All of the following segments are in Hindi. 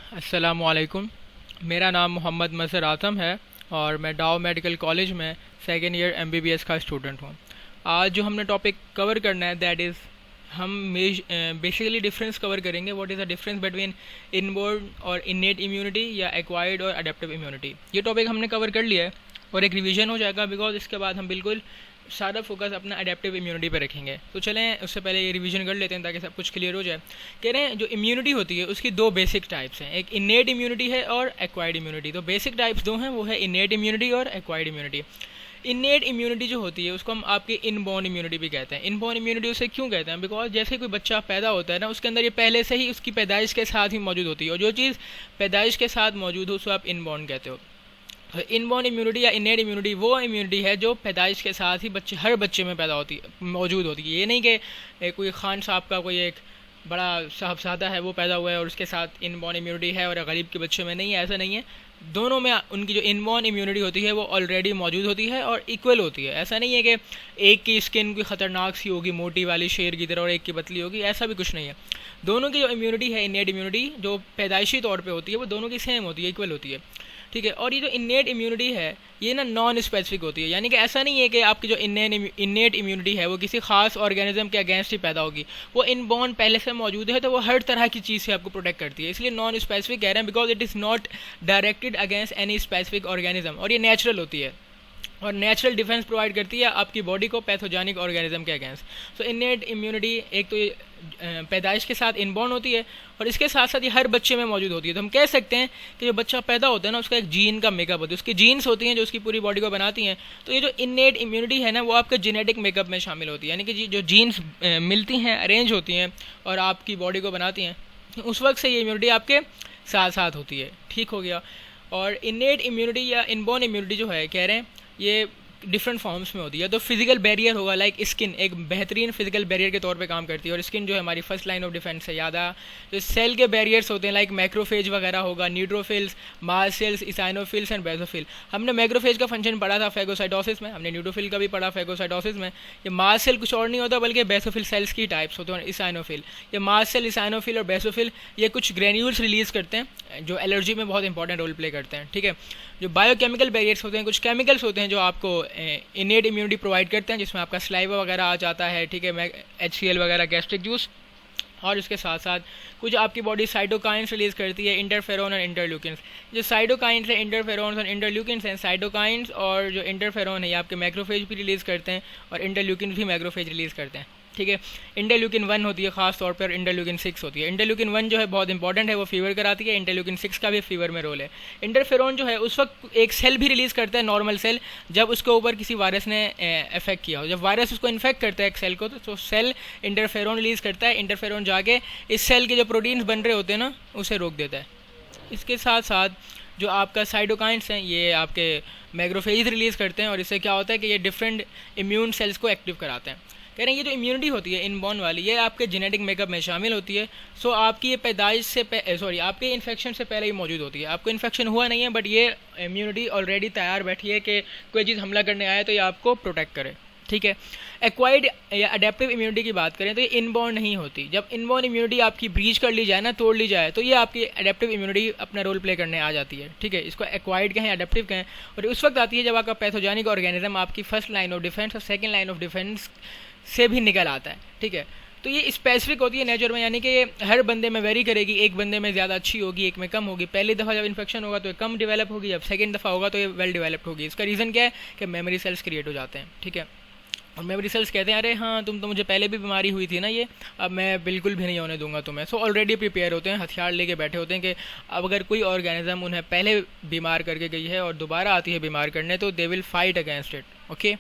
अस्सलामुअलैकुम। मेरा नाम मोहम्मद मज़हर आज़म है और मैं डाउ मेडिकल कॉलेज में सेकेंड ईयर एमबीबीएस का स्टूडेंट हूँ। आज जो हमने टॉपिक कवर करना है दैट इज़ हम बेसिकली डिफरेंस कवर करेंगे। What is the difference between inborn और इनेट इम्यूनिटी या एक्वायर्ड और अडेप्टिव इम्यूनिटी। ये टॉपिक हमने कवर कर लिया है और एक रिवीजन हो जाएगा बिकॉज इसके बाद हम बिल्कुल सारा फोकस अपना अडेप्टिव इम्यूनिटी पर रखेंगे। तो चलें उससे पहले ये रिवीजन कर लेते हैं ताकि सब कुछ क्लियर हो जाए। कह रहे हैं जो इम्यूनिटी होती है उसकी दो बेसिक टाइप्स हैं, एक इनेट इम्यूनिटी है और एक्वायर्ड इम्यूनिटी। तो बेसिक टाइप्स दो हैं, वो है इनेट इम्यूनिटी और एक्वायर्ड इम्यूनिटी। इनेट इम्यूनिटी जो होती है उसको हम आपकी इनबॉर्न इम्यूनिटी भी कहते हैं। इनबॉर्न इम्यूनिटी उसे क्यों कहते हैं? बिकॉज जैसे कोई बच्चा पैदा होता है ना, उसके अंदर ये पहले से ही उसकी पैदाइश के साथ ही मौजूद होती है और जो चीज़ पैदाइश के साथ मौजूद हो उसको आप इनबॉर्न कहते हो। इनबॉर्न इम्यूनिटी या इनेट इम्यूनिटी वो इम्यूनिटी है जो पैदाइश के साथ ही हर बच्चे में पैदा होती है, मौजूद होती है। ये नहीं कि कोई खान साहब का कोई एक बड़ा साहबजादा है वो पैदा हुआ है और उसके साथ इनबॉर्न इम्यूनिटी है और गरीब के बच्चे में नहीं है, ऐसा नहीं है। दोनों में उनकी जो इनबॉर्न इम्यूनिटी होती है वो ऑलरेडी मौजूद होती है और इक्वल होती है। ऐसा नहीं है कि एक की स्किन कोई ख़तरनाक सी होगी मोटी वाली शेर की तरह और एक की पतली होगी, ऐसा भी कुछ नहीं है। दोनों की जो इम्यूनिटी है इनेट इम्यूनिटी जो पैदाइशी तौर पे होती है वो दोनों की सेम होती है, इक्वल होती है, ठीक है। और ये जो इनेट इम्यूनिटी है ये ना नॉन स्पेसिफिक होती है, यानी कि ऐसा नहीं है कि आपकी जो इनेट इम्यूनिटी है वो किसी खास ऑर्गेनिज्म के अगेंस्ट ही पैदा होगी। वो इनबॉर्न पहले से मौजूद है तो वो हर तरह की चीज़ से आपको प्रोटेक्ट करती है, इसलिए नॉन स्पेसिफिक कह रहे हैं because it is not directed against any specific organism. और ये नेचुरल होती है और नेचुरल डिफेंस प्रोवाइड करती है आपकी बॉडी को पैथोजेनिक ऑर्गेनिज्म के अगेंस्ट। तो इनेट इम्यूनिटी एक तो ये पैदाइश के साथ इनबॉर्न होती है और इसके साथ साथ ये हर बच्चे में मौजूद होती है। तो हम कह सकते हैं कि जो बच्चा पैदा होता है ना उसका एक जीन का मेकअप होता है, उसकी जीन्स होती हैं जो उसकी पूरी बॉडी को बनाती हैं। तो ये जो इनेट इम्यूनिटी है ना वो आपके जेनेटिक मेकअप में शामिल होती है, यानी कि जो जीन्स मिलती हैं, अरेंज होती हैं और आपकी बॉडी को बनाती हैं, उस वक्त से ये इम्यूनिटी आपके साथ साथ होती है, ठीक हो गया। और इनेट इम्यूनिटी या इनबॉर्न इम्यूनिटी जो है कह रहे हैं ये डिफरेंट फॉर्म्स में होती है। तो फिजिकल बैरियर होगा, लाइक स्किन एक बेहतरीन फिजिकल बैरियर के तौर पे काम करती है और स्किन जो है हमारी फर्स्ट लाइन ऑफ डिफेंस है। याद आ जो सेल के बैरियर्स होते हैं लाइक मैक्रोफेज वगैरह होगा, neutrophils, mast cells, eosinophils and basophil. हमने मैक्रोफेज का फंक्शन पढ़ा था फेगोसाइटोसिस में, हमने न्यूट्रोफिल का भी पढ़ा फेगोसाइटोसिस में। ये मास्ट सेल कुछ और नहीं होता बल्कि बेसोफिल सेल्स की टाइप्स होते हैं। इसाइनोफिल, ये मास्ट सेल, इसाइनोफिल और बेसोफिल ये कुछ ग्रेन्यूल्स रिलीज करते हैं जो एलर्जी में बहुत इंपॉर्टेंट रोल प्ले करते हैं, ठीक है। जो बायोकेमिकल बैरियर्स होते हैं, कुछ केमिकल्स होते हैं जो आपको इनेट इम्यूनिटी प्रोवाइड करते हैं, जिसमें आपका स्लाइवा वगैरह आ जाता है, ठीक है, HCl वगैरह, गैस्ट्रिक जूस। और इसके साथ साथ कुछ आपकी बॉडी साइटोकाइंस रिलीज करती है, इंटरफेरोन और इंटरल्यूकिन्स। जो साइटोकाइंस है, इंटरफेरोन्स और इंटरल्यूकिन्स हैं। साइटोकाइंस और जो इंटरफेरोन है ये आपके मैक्रोफेज भी रिलीज़ करते हैं और इंटरल्यूकिन भी मैक्रोफेज रिलीज़ करते हैं, ठीक है। इंटरल्यूकिन 1 होती है खास तौर पर, इंटरल्यूकिन 6 होती है। इंटरल्यूकिन 1 जो है बहुत इंपॉर्टेंट है, वो फीवर कराती है। इंटरल्यूकिन 6 का भी फीवर में रोल है। इंटरफेरोन जो है उस वक्त एक सेल भी रिलीज़ करता है, नॉर्मल सेल, जब उसके ऊपर किसी वायरस ने इफेक्ट किया हो। जब वायरस उसको इन्फेक्ट करता है एक सेल को तो सेल इंटरफेरोन रिलीज़ करता है। इंटरफेरोन जाके इस सेल के जो प्रोटीन्स बन रहे होते हैं ना उसे रोक देता है। इसके साथ साथ जो आपका साइटोकाइंस हैं ये आपके मैक्रोफेज रिलीज़ करते हैं और इससे क्या होता है कि ये डिफरेंट इम्यून सेल्स को एक्टिव कराते हैं। कह रहे हैं ये जो इम्यूनिटी होती है इनबॉर्न वाली ये आपके जेनेटिक मेकअप में शामिल होती है। सो आपकी ये पैदाइश से आपके इन्फेक्शन से पहले ही मौजूद होती है। आपको इन्फेक्शन हुआ नहीं है बट ये इम्यूनिटी ऑलरेडी तैयार बैठी है कि कोई चीज़ हमला करने आए तो ये आपको प्रोटेक्ट करे, ठीक है। एक्वायर्ड या अडेप्टिव इम्यूनिटी की बात करें तो ये इनबॉर्न नहीं होती। जब इनबॉर्न इम्यूनिटी आपकी ब्रीच कर ली जाए ना, तोड़ ली जाए, तो ये आपकी अडेप्टिव इम्यूनिटी अपना रोल प्ले करने आ जाती है, ठीक है। इसको एक्वायर्ड कहें, अडेप्टिव कहें, और उस वक्त आती है जब आपका पैथोजेनिक ऑर्गेनिज्म आपकी फर्स्ट लाइन ऑफ डिफेंस और सेकेंड लाइन ऑफ डिफेंस से भी निकल आता है, ठीक है। तो ये स्पेसिफिक होती है नेचर में, यानी कि ये हर बंदे में वेरी करेगी। एक बंदे में ज़्यादा अच्छी होगी, एक में कम होगी। पहली दफ़ा जब इन्फेक्शन होगा तो ये कम डेवलप होगी, जब सेकंड दफ़ा होगा तो ये वेल डेवलप्ड होगी। इसका रीज़न क्या है कि मेमोरी सेल्स क्रिएट हो जाते हैं, ठीक है। और मेमोरी सेल्स कहते हैं अरे हाँ तुम तो मुझे पहले भी बीमारी हुई थी ना, ये अब मैं बिल्कुल भी नहीं होने दूंगा तुम्हें। सो ऑलरेडी प्रिपेयर होते हैं, हथियार लेके बैठे होते हैं कि अब अगर कोई ऑर्गेनिज्म उन्हें पहले बीमार करके गई है और दोबारा आती है बीमार करने तो they will fight against it, okay.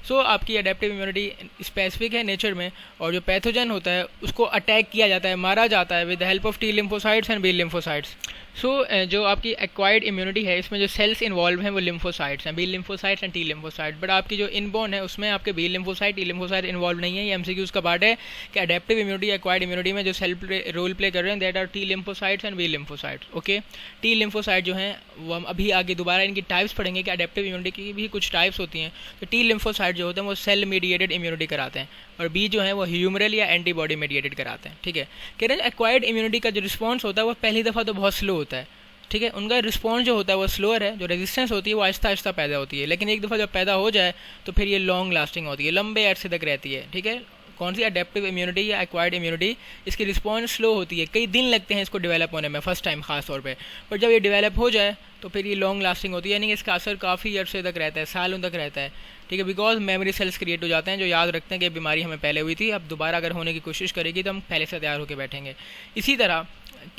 So आपकी अडेप्टिव इम्यूनिटी स्पेसिफिक है नेचर में और जो पैथोजन होता है उसको अटैक किया जाता है, मारा जाता है with the help of T lymphocytes and B lymphocytes. So जो आपकी एक्वायर्ड इम्यूनिटी है इसमें जो सेल्स इन्वॉल्व हैं वो लिम्फोसाइट्स हैं, B lymphocytes and T lymphocyte. But आपकी जो इनबॉर्न है उसमें आपके B lymphocyte, T lymphocyte involve नहीं है। ये MCQs का पार्ट है कि अडेप्टिव इम्यूनिटी, एक्वायर्ड इम्यूनिटी में जो सेल रोल प्ले कर रहे हैं that are T lymphocytes and B lymphocytes, okay. T lymphocyte जो हैं वो हम अभी आगे दोबारा इनकी टाइप्स पढ़ेंगे कि अडेप्टिव इम्यूनिटी की भी कुछ टाइप्स होती हैं। तो टी लिम्फोसाइट पार्ट जो होते हैं वो सेल मीडिएटेड इम्यूनिटी कराते हैं, और बी जो है वो ह्यूमरल या एंटीबॉडी मीडिएटेड कराते हैं। ठीक है, कह रहे हैं एक्वायर्ड इम्यूनिटी का जो रिस्पॉन्स होता है वो पहली दफ़ा तो बहुत स्लो होता है। ठीक है, उनका रिस्पॉन्स जो होता है वो स्लोअर है, जो रेजिस्टेंस होती है वो आहिस्ता आहिस्ता पैदा होती है, लेकिन एक दफ़ा जब पैदा हो जाए तो फिर ये लॉन्ग लास्टिंग होती है, लंबे अरसे तक रहती है। ठीक है, कौन सी अडेप्टिव इम्यूनिटी या एक्वायर्ड इम्यूनिटी, इसकी रिस्पॉन्स स्लो होती है, कई दिन लगते हैं इसको डेवलप होने में फर्स्ट टाइम खास तौर पे, पर जब ये डेवलप हो जाए तो फिर ये लॉन्ग लास्टिंग होती है, यानी कि इसका असर काफ़ी अरसे तक रहता है, सालों तक रहता है। ठीक है, बिकॉज मेमोरी सेल्स क्रिएट हो जाते हैं जो याद रखते हैं कि बीमारी हमें पहले हुई थी, अब दोबारा अगर होने की कोशिश करेगी तो हम पहले से तैयार होकर बैठेंगे। इसी तरह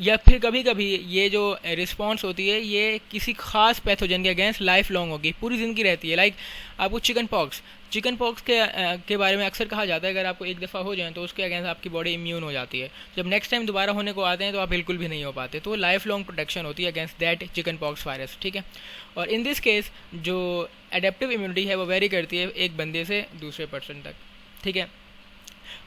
या फिर कभी कभी ये जो रिस्पॉन्स होती है ये किसी खास पैथोजन के अगेंस्ट लाइफ लॉन्ग होगी, पूरी ज़िंदगी रहती है। लाइक आपको चिकन पॉक्स के बारे में अक्सर कहा जाता है अगर आपको एक दफ़ा हो जाए तो उसके अगेंस्ट आपकी बॉडी इम्यून हो जाती है, जब नेक्स्ट टाइम दोबारा होने को आते हैं तो आप बिल्कुल भी नहीं हो पाते, तो लाइफ लॉन्ग प्रोटेक्शन होती है against that chicken pox virus. ठीक है, और इन दिस केस जो एडेप्टिव इम्यूनिटी है वो वेरी करती है एक बंदे से दूसरे पर्सन तक। ठीक है,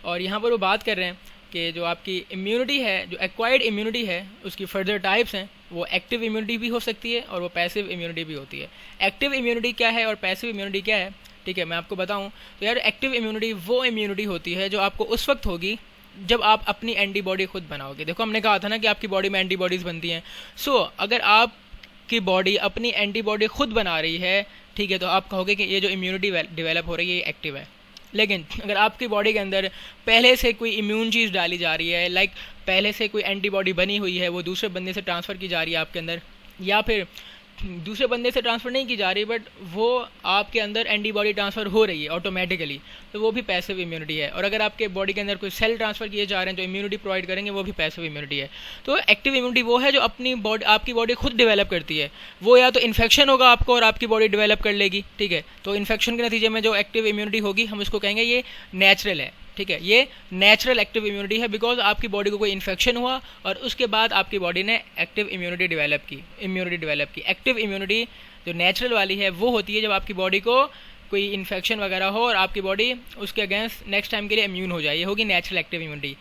और यहाँ पर वो बात कर रहे हैं कि जो आपकी इम्यूनिटी है, जो एक्वायर्ड इम्यूनिटी है, उसकी फर्दर टाइप्स हैं, वो एक्टिव इम्यूनिटी भी हो सकती है और वो पैसिव इम्यूनिटी भी होती है। एक्टिव इम्यूनिटी क्या है और पैसिव इम्यूनिटी क्या है, ठीक है, मैं आपको बताऊं तो यार एक्टिव इम्यूनिटी वो इम्यूनिटी होती है जो आपको उस वक्त होगी जब आप अपनी एंटीबॉडी खुद बनाओगे। देखो हमने कहा था ना कि आपकी बॉडी में एंटीबॉडीज़ बनती हैं, सो अगर आपकी बॉडी अपनी एंटीबॉडी खुद बना रही है, ठीक है, तो आप कहोगे कि ये जो इम्यूनिटी डेवलप हो रही है ये एक्टिव है। लेकिन अगर आपकी बॉडी के अंदर पहले से कोई इम्यून चीज़ डाली जा रही है, लाइक पहले से कोई एंटीबॉडी बनी हुई है, वो दूसरे बंदे से ट्रांसफ़र की जा रही है आपके अंदर, या फिर दूसरे बंदे से ट्रांसफ़र नहीं की जा रही बट वो आपके अंदर एंटीबॉडी ट्रांसफ़र हो रही है ऑटोमेटिकली, तो वो भी पैसिव इम्यूनिटी है। और अगर आपके बॉडी के अंदर कोई सेल ट्रांसफ़र किए जा रहे हैं जो इम्यूनिटी प्रोवाइड करेंगे, वो भी पैसिव इम्यूनिटी है। तो एक्टिव इम्यूनिटी वो है जो अपनी बॉडी, आपकी बॉडी खुद डेवलप करती है, वो या तो इन्फेक्शन होगा आपको और आपकी बॉडी डेवलप कर लेगी। ठीक है, तो इन्फेक्शन के नतीजे में जो एक्टिव इम्यूनिटी होगी हम उसको कहेंगे ये नेचुरल है। ठीक है, ये नेचुरल एक्टिव इम्यूनिटी है, बिकॉज आपकी बॉडी को कोई इन्फेक्शन हुआ और उसके बाद आपकी बॉडी ने एक्टिव इम्यूनिटी डेवलप की। एक्टिव इम्यूनिटी जो नेचुरल वाली है वो होती है जब आपकी बॉडी को कोई इन्फेक्शन वगैरह हो और आपकी बॉडी उसके अगेंस्ट नेक्स्ट टाइम के लिए इम्यून हो जाए, ये होगी नेचुरल एक्टिव इम्यूनिटी।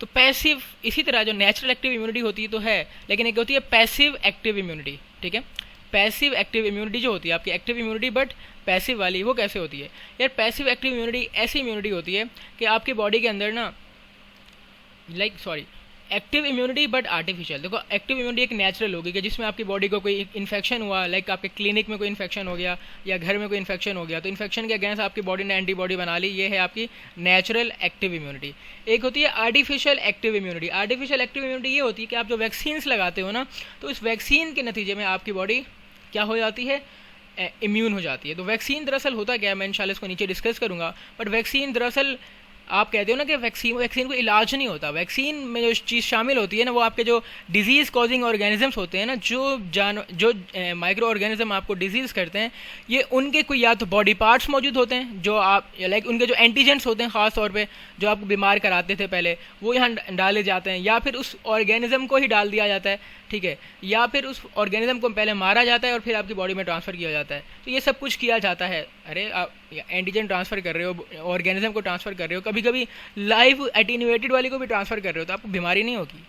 तो पैसिव, इसी तरह जो नेचुरल एक्टिव इम्यूनिटी होती है तो है, लेकिन एक होती है पैसिव एक्टिव इम्यूनिटी। ठीक है, पैसिव एक्टिव इम्यूनिटी जो होती है आपकी एक्टिव इम्यूनिटी बट पैसिव वाली, वो कैसे होती है यार? पैसिव एक्टिव इम्यूनिटी ऐसी इम्यूनिटी होती है कि आपकी बॉडी के अंदर ना एक्टिव इम्यूनिटी बट आर्टिफिशियल। देखो एक्टिव इम्यूनिटी एक नेचुरल होगी कि जिसमें आपकी बॉडी को कोई इन्फेक्शन हुआ, लाइक आपके क्लिनिक में कोई इन्फेक्शन हो गया या घर में कोई इन्फेक्शन हो गया, तो इन्फेक्शन के अगेंस्ट आपकी बॉडी ने एंटीबॉडी बना ली, ये है आपकी नेचुरल एक्टिव इम्यूनिटी। एक होती है artificial active immunity. Artificial active immunity ये होती है कि आप जो वैक्सीन्स लगाते हो ना, तो इस वैक्सीन के नतीजे में आपकी बॉडी क्या हो जाती है, इम्यून हो जाती है। तो वैक्सीन दरअसल होता क्या है, मैं इंशाल्लाह इसको नीचे डिस्कस करूँगा, बट वैक्सीन दरअसल आप कहते हो ना कि वैक्सीन को इलाज नहीं होता। वैक्सीन में जो चीज़ शामिल होती है ना, वो आपके जो डिजीज़ कॉजिंग ऑर्गेनिजम्स होते हैं ना, जो माइक्रो ऑर्गेनिज्म आपको डिजीज़ करते हैं, ये उनके कोई या तो बॉडी पार्ट्स मौजूद होते हैं जो आप लाइक उनके जो एंटीजेंट्स होते हैं ख़ास तौर पे जो आपको बीमार कराते थे पहले, वो यहाँ डाले जाते हैं, या फिर उस ऑर्गेनिज्म को ही डाल दिया जाता है। ठीक है, या फिर उस ऑर्गेनिज्म को पहले मारा जाता है और फिर आपकी बॉडी में ट्रांसफ़र किया जाता है। तो ये सब कुछ किया जाता है। अरे आप एंटीजन ट्रांसफ़र कर रहे हो, ऑर्गेनिज्म को ट्रांसफ़र कर रहे हो, कभी कभी लाइव एटीन्यूएटेड वाली को भी ट्रांसफ़र कर रहे हो, तो आपको बीमारी नहीं होगी।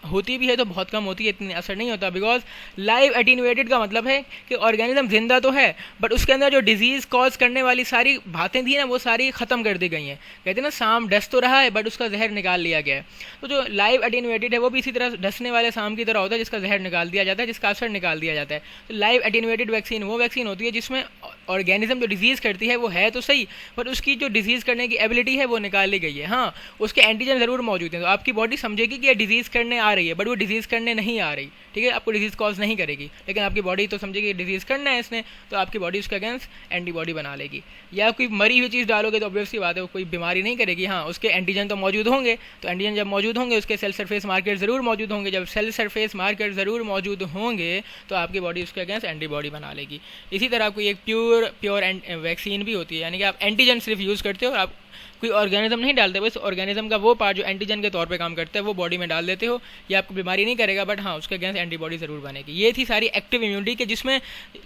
होती भी है तो बहुत कम होती है, इतनी असर नहीं होता, बिकॉज लाइव एटीन्यूएटेड का मतलब है कि ऑर्गेनिज्म जिंदा तो है बट उसके अंदर जो डिजीज़ कॉज करने वाली सारी बातें थी ना, वो सारी ख़त्म कर दी गई हैं। कहते हैं ना साम डस तो रहा है बट उसका जहर निकाल लिया गया है। तो जो लाइव एटीन्यूएटेड है वो भी इसी तरह डसने वाले साम की तरह होता है, जिसका जहर निकाल दिया जाता है, जिसका असर निकाल दिया जाता है। तो लाइव एटीन्यूएटेड वैक्सीन वो वैक्सीन होती है जिसमें ऑर्गेनिज्म जो डिजीज़ करती है वो है तो सही, पर उसकी जो डिजीज़ करने की एबिलिटी है वो निकाल ली गई है। हाँ, उसके एंटीजन ज़रूर मौजूद हैं, तो आपकी बॉडी समझेगी कि ये डिजीज़ करने आ रही है, बट वो डिजीज़ करने नहीं आ रही। ठीक है, आपको डिजीज़ कॉज नहीं करेगी, लेकिन आपकी बॉडी तो समझेगी डिजीज़ करना है इसने, तो आपकी बॉडी उसके अगेंस्ट एंटीबॉडी बना लेगी। या कोई मरी हुई चीज़ डालोगे तो ऑब्वियसली बात है वो कोई बीमारी नहीं करेगी। हाँ, उसके एंटीजन तो मौजूद होंगे, तो एंटीजन जब मौजूद होंगे उसके सेल सरफेस मार्कर ज़रूर मौजूद होंगे। जब सेल सरफेस मार्कर ज़रूर मौजूद होंगे तो आपकी बॉडी उसके अगेंस्ट एंटीबॉडी बना लेगी। इसी तरह कोई एक प्योर वैक्सीन भी होती है, यानी कि आप एंटीजन सिर्फ यूज़ करते हो और आप कोई ऑर्गेनिज्म नहीं डालते, बस ऑर्गेनिज्म का वो पार्ट जो एंटीजन के तौर पे काम करता है वो बॉडी में डाल देते हो। ये आपको बीमारी नहीं करेगा, बट हाँ उसके अगेंस्ट एंटीबॉडी ज़रूर बनेगी। ये थी सारी एक्टिव इम्यूनिटी के जिसमें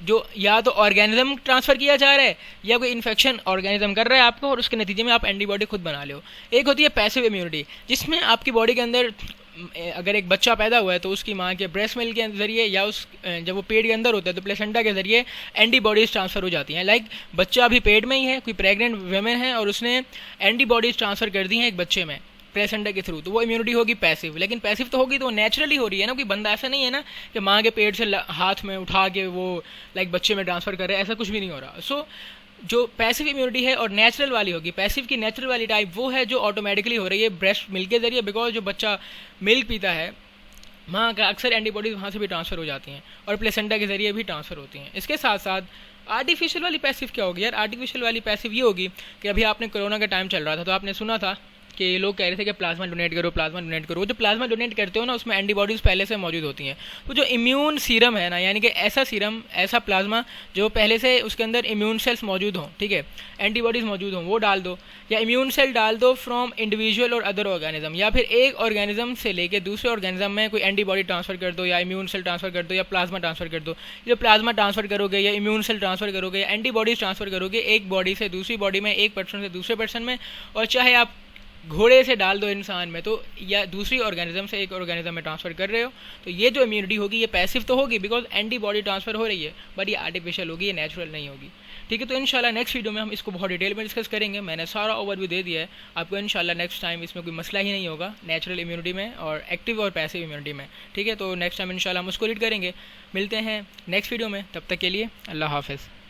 जो या तो ऑर्गेनिज्म ट्रांसफ़र किया जा रहा है या कोई इन्फेक्शन ऑर्गेनिज्म कर रहा है आपको और उसके नतीजे में आप एंटीबॉडी खुद बना लो। एक होती है पैसिव इम्यूनिटी, जिसमें आपकी बॉडी के अंदर अगर एक बच्चा पैदा हुआ है तो उसकी माँ के ब्रेस्ट मिल्क के ज़रिए या उस जब वो पेट के अंदर होता है तो प्लेसेंटा के ज़रिए एंटीबॉडीज़ ट्रांसफ़र हो जाती हैं। लाइक बच्चा अभी पेट में ही है, कोई प्रेग्नेंट वेमेन है और उसने एंटीबॉडीज़ ट्रांसफ़र कर दी हैं एक बच्चे में प्लेसेंटा के थ्रू, तो वो इम्यूनिटी होगी पैसिव। लेकिन पैसिव तो होगी तो नेचुरली हो रही है ना, कोई बंदा ऐसा नहीं है ना कि माँ के पेट से हाथ में उठा के वो लाइक बच्चे में ट्रांसफ़र कर रहे हैं, ऐसा कुछ भी नहीं हो रहा। सो जो पैसिव इम्यूनिटी है और नेचुरल वाली होगी, पैसिव की नेचुरल वाली टाइप वो है जो ऑटोमेटिकली हो रही है ब्रेस्ट मिल्क के ज़रिए, बिकॉज जो बच्चा मिल्क पीता है माँ का अक्सर एंटीबॉडीज़ वहाँ से भी ट्रांसफ़र हो जाती हैं और प्लेसेंटा के ज़रिए भी ट्रांसफ़र होती हैं। इसके साथ साथ आर्टिफिशियल वाली पैसिव क्या होगी यार? आर्टिफिशियल वाली पैसिव ये होगी कि अभी आपने कोरोना का टाइम चल रहा था तो आपने सुना था कि लोग कह रहे थे कि प्लाज्मा डोनेट करो, प्लाज्मा डोनेट करो। जो प्लाज्मा डोनेट करते हो ना उसमें एंटीबॉडीज़ पहले से मौजूद होती हैं। तो जो इम्यून सीरम है ना, यानी कि ऐसा सीरम, ऐसा प्लाज्मा जो पहले से उसके अंदर इम्यून सेल्स मौजूद हों, ठीक है, एंटीबॉडीज़ मौजूद हों, वो डाल दो, या इम्यून सेल डाल दो फ्रॉम इंडिविजुअल और अदर ऑर्गेनिज्म, या फिर एक ऑर्गेनिज्म से लेके दूसरे ऑर्गेनिज्म में कोई एंटीबॉडी ट्रांसफ़र कर दो, या इम्यून सेल ट्रांसफ़र कर दो, या प्लाज्मा ट्रांसफ़र कर दो। जो प्लाज्मा ट्रांसफ़र करोगे या इम्यून सेल ट्रांसफ़र करोगे या एंटीबॉडीज़ ट्रांसफ़र करोगे एक बॉडी से दूसरी बॉडी में, एक पर्सन से दूसरे पर्सन में, और चाहे आप घोड़े से डाल दो इंसान में, तो या दूसरी ऑर्गेनिज्म से एक ऑर्गेनिज्म में ट्रांसफ़र कर रहे हो, तो ये जो इम्यूनिटी होगी ये पैसिव तो होगी बिकॉज एंटीबॉडी ट्रांसफ़र हो रही है, बट ये आर्टिफिशियल होगी, ये नेचुरल नहीं होगी। ठीक है, तो इंशाल्लाह नेक्स्ट वीडियो में हम इसको बहुत डिटेल में डिस्कस करेंगे। मैंने सारा ओवरव्यू दे दिया है आपको, इंशाल्लाह नेक्स्ट टाइम इसमें कोई मसला ही नहीं होगा नेचुरल इम्यूनिटी में और एक्टिव और पैसिव इम्यूनिटी में। ठीक है, तो नेक्स्ट टाइम इंशाल्लाह हम उसको रीड करेंगे। मिलते हैं नेक्स्ट वीडियो में, तब तक के लिए अल्लाह हाफ़िज़।